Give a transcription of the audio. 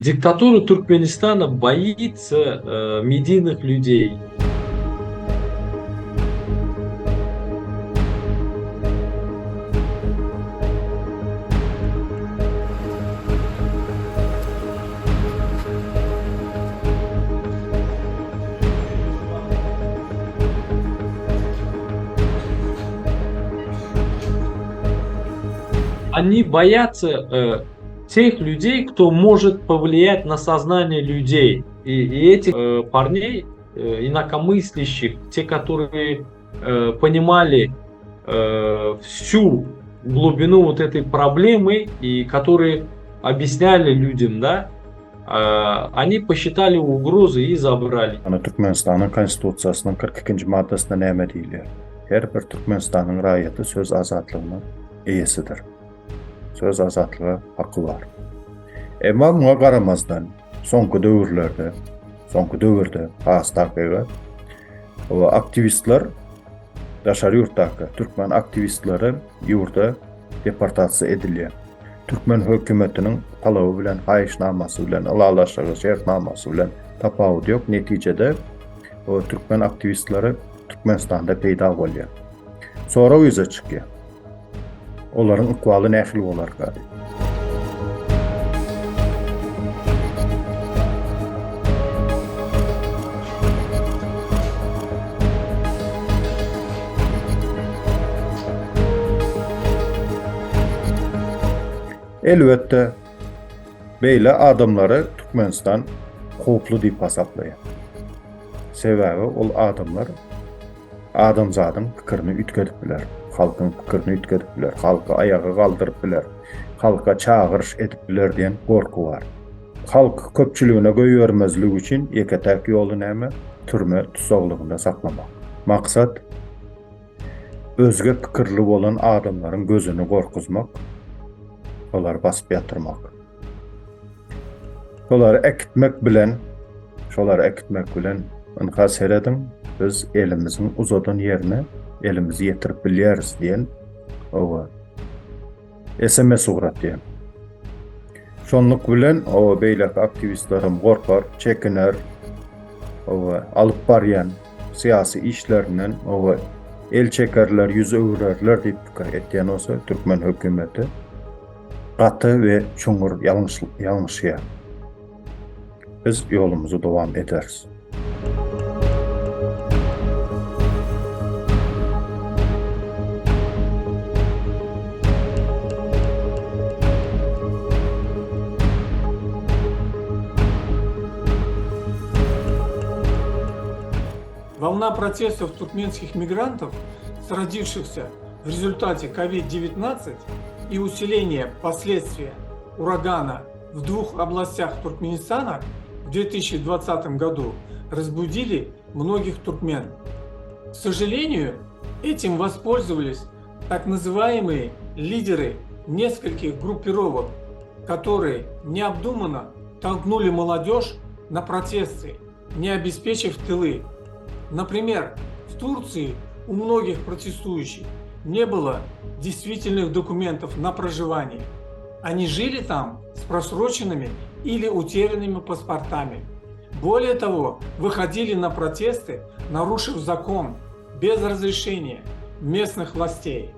Диктатура Туркменистана боится медийных людей. Они боятся тех людей, кто может повлиять на сознание людей. И этих парней, инакомыслящих, те, которые понимали всю глубину вот этой проблемы и которые объясняли людям, да, они посчитали угрозы и забрали. Ana Türkmenistan'ın konstitusiyasının 42. maddesinde näme diýilir? Her bir Türkmenistan'ın raýaty söz azatlığına eýesidir. Söz azatlygy hakkı var. Emma muňa garamazdan soňky döwürde hastakyga o aktivistler daşary ýurtdaky türkmen aktivistlary ýurda deportasiýa edilýär. Türkmen hökümetiniň talaby bilen, haýyşnamasy bilen, alalaşygy şertnamasy bilen tapawut ýok. Netijede o türkmen aktivistleri Türkmenistanda peýda bolýar. Sonra ýüze çykýar. Olaryň ykbaly nähil bolar gady. Elbette beýle adamlary Türkmenistan howply diýip hasaplaýar. Sebäbi ol adamlar adamzadyň pikirini ütkedip biler, halkyň pikirini ütkedip biler, halky ayaga galdyryp biler, halka çağırış edip biler diýen gorku bar. Halk köpçüligine göýbermezligi üçin ýeketäk ýoly näme? Türme tuzaklygynda saklamak. Maksat özge pikirli bolan adamlaryň gözüni gorkuzmak, olar basyp ýatyrmak. Şolary ekitmek bilen ynha seredim, biz elimiziň uzadan ýerine elimizi ýetirip bilýäris diýen owa SMS uğratdy. Şonluk bilen o beýleki aktivistlerim gorkar, çekiner, owa alyp barýan syýasy işlerinden owa el çekerler, ýüz öwürlerler diýip pikir etýän olsa Türkmen hökümeti gaty we çuňur ýalňyşýar. Biz ýolumuzy dowam ederiz. Волна протестов туркменских мигрантов, зародившихся в результате COVID-19 и усиления последствия урагана в двух областях Туркменистана в 2020 году разбудили многих туркмен. К сожалению, этим воспользовались так называемые лидеры нескольких группировок, которые необдуманно толкнули молодежь на протесты, не обеспечив тылы. Например, в Турции у многих протестующих не было действительных документов на проживание. Они жили там с просроченными или утерянными паспортами. Более того, выходили на протесты, нарушив закон, без разрешения местных властей.